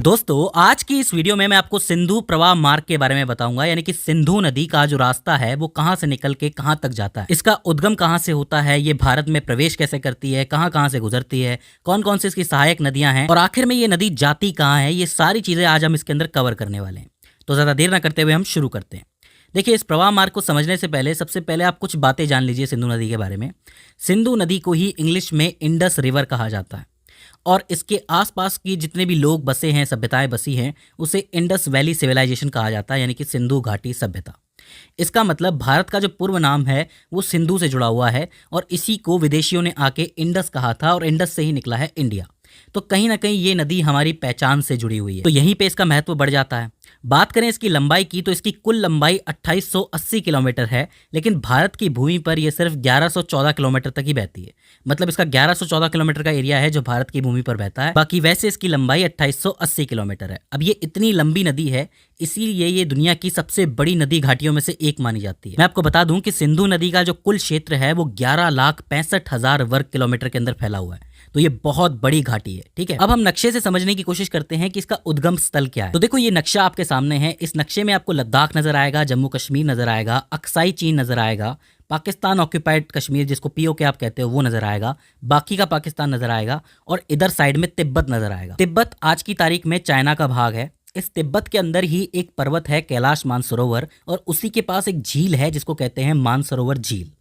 दोस्तों आज की इस वीडियो में मैं आपको सिंधु प्रवाह मार्ग के बारे में बताऊंगा, यानी कि सिंधु नदी का जो रास्ता है वो कहां से निकल के कहां तक जाता है, इसका उद्गम कहां से होता है, ये भारत में प्रवेश कैसे करती है, कहां कहां से गुजरती है, कौन कौन से इसकी सहायक नदियां हैं और आखिर में ये नदी जाती कहां है। ये सारी चीजें आज हम इसके अंदर कवर करने वाले हैं। तो ज्यादा देर ना करते हुए हम शुरू करते हैं। देखिए, इस प्रवाह मार्ग को समझने से पहले सबसे पहले आप कुछ बातें जान लीजिए सिंधु नदी के बारे में। सिंधु नदी को ही इंग्लिश में इंडस रिवर कहा जाता है और इसके आसपास की जितने भी लोग बसे हैं, सभ्यताएं बसी हैं, उसे इंडस वैली सिविलाइजेशन कहा जाता है, यानी कि सिंधु घाटी सभ्यता। इसका मतलब भारत का जो पूर्व नाम है वो सिंधु से जुड़ा हुआ है और इसी को विदेशियों ने आके इंडस कहा था और इंडस से ही निकला है इंडिया। तो कहीं ना कहीं ये नदी हमारी पहचान से जुड़ी हुई है, तो यहीं पे इसका महत्व बढ़ जाता है। बात करें इसकी लंबाई की तो इसकी कुल लंबाई 2880 किलोमीटर है, लेकिन भारत की भूमि पर यह सिर्फ 1114 किलोमीटर तक ही बहती है। मतलब इसका 1114 किलोमीटर का एरिया है जो भारत की भूमि पर बहता है, बाकी वैसे इसकी लंबाई 2880 किलोमीटर है। अब ये इतनी लंबी नदी है, इसीलिए ये दुनिया की सबसे बड़ी नदी घाटियों में से एक मानी जाती है। मैं आपको बता दूं कि सिंधु नदी का जो कुल क्षेत्र है वो 11,65,000 वर्ग किलोमीटर के अंदर फैला हुआ है, तो ये बहुत बड़ी घाटी है। ठीक है, अब हम नक्शे से समझने की कोशिश करते हैं कि इसका उद्गम स्थल क्या है। तो देखो, ये नक्शा आपके सामने है। इस नक्शे में आपको लद्दाख नजर आएगा, जम्मू कश्मीर नजर आएगा, अक्साई चीन नजर आएगा, पाकिस्तान ऑक्यूपाइड कश्मीर जिसको पीओके आप कहते हो वो नजर आएगा, बाकी का पाकिस्तान नजर आएगा और इधर साइड में तिब्बत नजर आएगा। तिब्बत आज की तारीख में चाइना का भाग है। इस तिब्बत के अंदर ही एक पर्वत है कैलाश मानसरोवर और उसी के पास एक झील है जिसको कहते हैं मानसरोवर झील।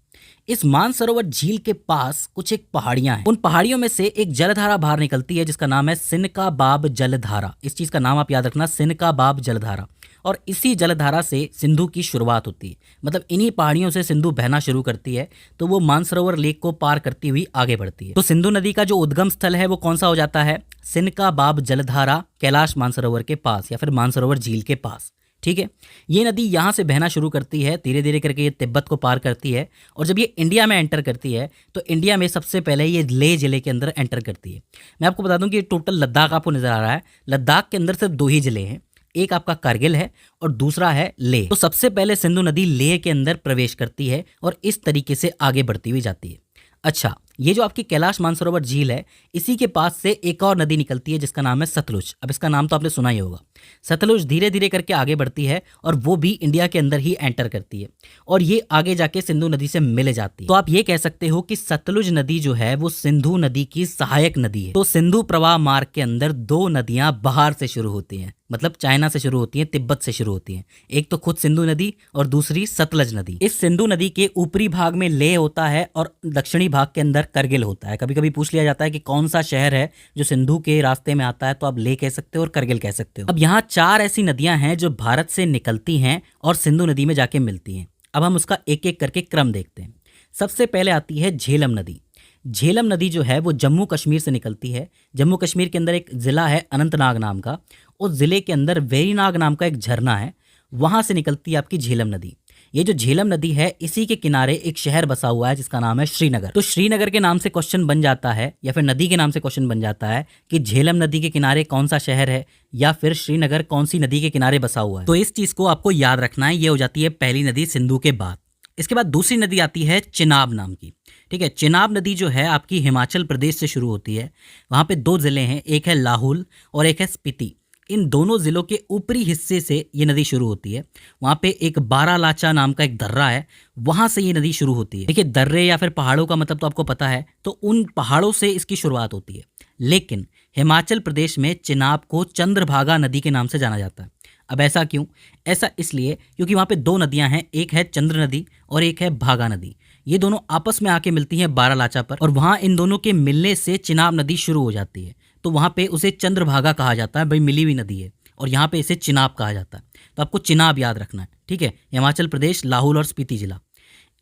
इस मानसरोवर झील के पास कुछ एक पहाड़ियां हैं। उन पहाड़ियों में से एक जलधारा बाहर निकलती है जिसका नाम है सिनका बाब जलधारा। इस चीज का नाम आप याद रखना, सिनका बाब जलधारा। और इसी जलधारा से सिंधु की शुरुआत होती है। मतलब इन्हीं पहाड़ियों से सिंधु बहना शुरू करती है, तो वो मानसरोवर लेक को पार करती हुई आगे बढ़ती है। तो सिंधु नदी का जो उद्गम स्थल है वो कौन सा हो जाता है? सिनका बाब जलधारा कैलाश मानसरोवर के पास या फिर मानसरोवर झील के पास। ठीक है, ये नदी यहाँ से बहना शुरू करती है, धीरे धीरे करके ये तिब्बत को पार करती है और जब ये इंडिया में एंटर करती है तो इंडिया में सबसे पहले ये लेह जिले के अंदर एंटर करती है। मैं आपको बता दूं कि टोटल लद्दाख आपको नजर आ रहा है। लद्दाख के अंदर सिर्फ 2 ही जिले हैं, एक आपका कारगिल है और दूसरा है लेह। तो सबसे पहले सिंधु नदी लेह के अंदर प्रवेश करती है और इस तरीके से आगे बढ़ती हुई जाती है। अच्छा, ये जो आपकी कैलाश मानसरोवर झील है, इसी के पास से एक और नदी निकलती है जिसका नाम है सतलुज। अब इसका नाम तो आपने सुना ही होगा। सतलुज धीरे धीरे करके आगे बढ़ती है और वो भी इंडिया के अंदर ही एंटर करती है और ये आगे जाके सिंधु नदी से मिल जाती है। तो आप ये कह सकते हो कि सतलुज नदी जो है वो सिंधु नदी की सहायक नदी है। तो सिंधु प्रवाह मार्ग के अंदर 2 नदियां बाहर से शुरू होती हैं, मतलब चाइना से शुरू होती हैं, तिब्बत से शुरू होती हैं। एक तो खुद सिंधु नदी और दूसरी सतलज नदी। इस सिंधु नदी के ऊपरी भाग में लेह होता है और दक्षिणी भाग के अंदर करगिल होता है। कभी कभी पूछ लिया जाता है कि कौन सा शहर है जो सिंधु के रास्ते में आता है, तो आप लेह कह सकते हो और करगिल कह सकते हो। अब यहाँ 4 ऐसी नदियां हैं जो भारत से निकलती हैं और सिंधु नदी में जाके मिलती हैं। अब हम उसका एक एक करके क्रम देखते हैं। सबसे पहले आती है झेलम नदी। झेलम नदी जो है वो जम्मू कश्मीर से निकलती है। जम्मू कश्मीर के अंदर एक ज़िला है अनंतनाग नाम का, उस ज़िले के अंदर वेरीनाग नाम का एक झरना है, वहाँ से निकलती है आपकी झेलम नदी। ये जो झेलम नदी है, इसी के किनारे एक शहर बसा हुआ है जिसका नाम है श्रीनगर। तो श्रीनगर के नाम से क्वेश्चन बन जाता है या फिर नदी के नाम से क्वेश्चन बन जाता है कि झेलम नदी के किनारे कौन सा शहर है या फिर श्रीनगर कौन सी नदी के किनारे बसा हुआ है। तो इस चीज़ को आपको याद रखना है। ये हो जाती है पहली नदी सिंधु के बाद। इसके बाद दूसरी नदी आती है चिनाब नाम की। ठीक है, चिनाब नदी जो है आपकी हिमाचल प्रदेश से शुरू होती है। वहाँ पे 2 ज़िले हैं, एक है लाहौल और एक है स्पीति। इन दोनों ज़िलों के ऊपरी हिस्से से ये नदी शुरू होती है। वहाँ पे एक बारालाचा नाम का एक दर्रा है, वहाँ से ये नदी शुरू होती है। देखिए, दर्रे या फिर पहाड़ों का मतलब तो आपको पता है, तो उन पहाड़ों से इसकी शुरुआत होती है। लेकिन हिमाचल प्रदेश में चिनाब को चंद्रभागा नदी के नाम से जाना जाता है। अब ऐसा क्यों? ऐसा इसलिए क्योंकि वहाँ पे 2 नदियाँ हैं, एक है चंद्र नदी और एक है भागा नदी। ये दोनों आपस में आके मिलती हैं बारालाचा पर और वहाँ इन दोनों के मिलने से चिनाब नदी शुरू हो जाती है। तो वहाँ पे उसे चंद्रभागा कहा जाता है, भाई मिली हुई नदी है, और यहाँ पे इसे चिनाब कहा जाता है। तो आपको चिनाब याद रखना है। ठीक है, हिमाचल प्रदेश, लाहौल और स्पीति जिला।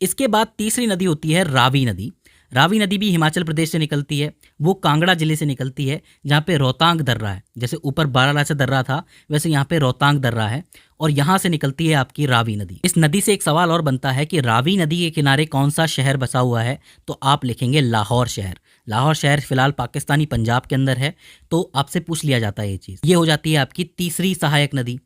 इसके बाद तीसरी नदी होती है रावी नदी। रावी नदी भी हिमाचल प्रदेश से निकलती है, वो कांगड़ा जिले से निकलती है जहाँ पे रोहतांग दर्रा है। जैसे ऊपर बारालाचा दर्रा था, वैसे यहाँ पे रोहतांग दर्रा है और यहाँ से निकलती है आपकी रावी नदी। इस नदी से एक सवाल और बनता है कि रावी नदी के किनारे कौन सा शहर बसा हुआ है, तो आप लिखेंगे लाहौर शहर। लाहौर शहर फिलहाल पाकिस्तानी पंजाब के अंदर है, तो आपसे पूछ लिया जाता है ये चीज़। ये हो जाती है आपकी तीसरी सहायक नदी।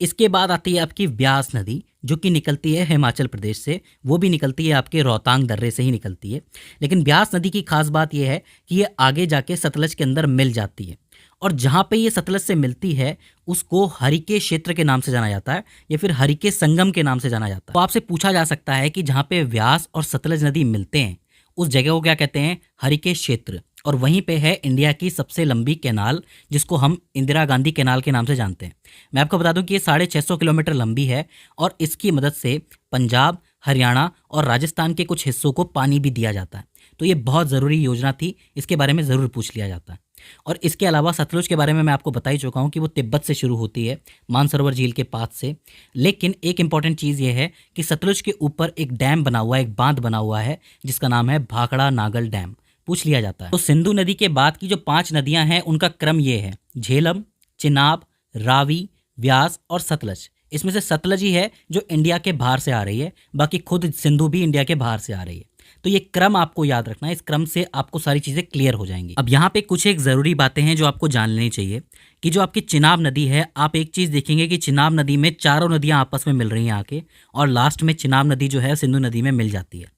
इसके बाद आती है आपकी ब्यास नदी, जो कि निकलती है हिमाचल प्रदेश से। वो भी निकलती है आपके रोहतांग दर्रे से ही निकलती है। लेकिन ब्यास नदी की खास बात यह है कि ये आगे जाके सतलज के अंदर मिल जाती है और जहाँ पे ये सतलज से मिलती है उसको हरिके क्षेत्र के नाम से जाना जाता है या फिर हरिके संगम के नाम से जाना जाता है। तो आपसे पूछा जा सकता है कि जहाँ पे व्यास और सतलज नदी मिलते हैं उस जगह को क्या कहते हैं? हरिके क्षेत्र। और वहीं पे है इंडिया की सबसे लंबी कैनाल, जिसको हम इंदिरा गांधी कैनाल के नाम से जानते हैं। मैं आपको बता दूं कि ये 650 किलोमीटर लंबी है और इसकी मदद से पंजाब, हरियाणा और राजस्थान के कुछ हिस्सों को पानी भी दिया जाता है। तो ये बहुत ज़रूरी योजना थी, इसके बारे में ज़रूर पूछ लिया जाता है। और इसके अलावा सतलुज के बारे में मैं आपको बता ही चुका हूँ कि वो तिब्बत से शुरू होती है, मानसरोवर झील के पास से। लेकिन एक इंपॉर्टेंट चीज़ ये है कि सतलुज के ऊपर एक डैम बना हुआ है, एक बांध बना हुआ है जिसका नाम है भाखड़ा नागल डैम, पूछ लिया जाता है। तो सिंधु नदी के बाद की जो 5 नदियां हैं उनका क्रम ये है: झेलम, चिनाब, रावी, व्यास और सतलज। इसमें से सतलज ही है जो इंडिया के बाहर से आ रही है, बाकी खुद सिंधु भी इंडिया के बाहर से आ रही है। तो ये क्रम आपको याद रखना है, इस क्रम से आपको सारी चीज़ें क्लियर हो जाएंगी। अब यहाँ पे कुछ एक ज़रूरी बातें हैं जो आपको जान लेनी चाहिए कि जो आपकी चिनाब नदी है, आप एक चीज़ देखेंगे कि चिनाब नदी में चारों नदियाँ आपस में मिल रही हैं आके, और लास्ट में चिनाब नदी जो है सिंधु नदी में मिल जाती है।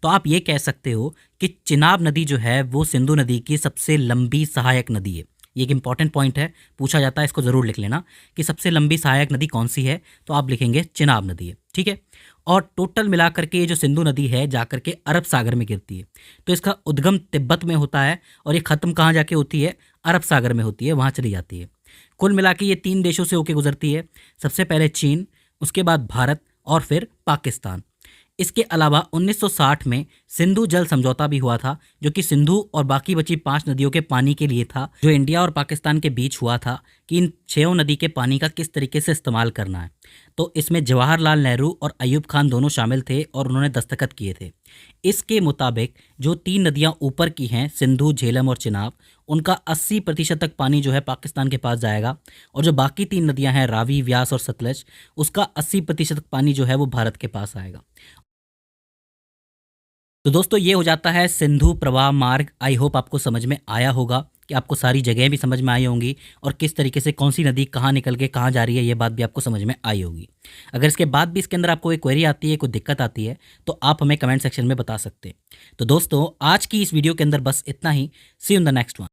तो आप ये कह सकते हो कि चिनाब नदी जो है वो सिंधु नदी की सबसे लंबी सहायक नदी है। ये एक इंपॉर्टेंट पॉइंट है, पूछा जाता है, इसको ज़रूर लिख लेना कि सबसे लंबी सहायक नदी कौन सी है, तो आप लिखेंगे चिनाब नदी है, ठीक है। और टोटल मिलाकर के ये जो सिंधु नदी है जाकर के अरब सागर में गिरती है। तो इसका उद्गम तिब्बत में होता है और ये ख़त्म कहाँ जाके होती है? अरब सागर में होती है, वहाँ चली जाती है। कुल मिला के ये 3 देशों से होकर गुजरती है, सबसे पहले चीन, उसके बाद भारत और फिर पाकिस्तान। इसके अलावा 1960 में सिंधु जल समझौता भी हुआ था, जो कि सिंधु और बाकी बची 5 नदियों के पानी के लिए था, जो इंडिया और पाकिस्तान के बीच हुआ था कि इन 6 नदी के पानी का किस तरीके से इस्तेमाल करना है। तो इसमें जवाहरलाल नेहरू और अयूब खान दोनों शामिल थे और उन्होंने दस्तखत किए थे। इसके मुताबिक जो 3 नदियां ऊपर की हैं, सिंधु, झेलम और चिनाब, उनका 80% तक पानी जो है पाकिस्तान के पास जाएगा, और जो बाकी 3 नदियां हैं रावी, व्यास और सतलज, उसका 80% पानी जो है वो भारत के पास आएगा। तो दोस्तों ये हो जाता है सिंधु प्रवाह मार्ग। आई होप आपको समझ में आया होगा, कि आपको सारी जगहें भी समझ में आई होंगी और किस तरीके से कौन सी नदी कहाँ निकल के कहाँ जा रही है, ये बात भी आपको समझ में आई होगी। अगर इसके बाद भी इसके अंदर आपको कोई क्वेरी आती है, कोई दिक्कत आती है, तो आप हमें कमेंट सेक्शन में बता सकते हैं। तो दोस्तों आज की इस वीडियो के अंदर बस इतना ही। See you in the next one.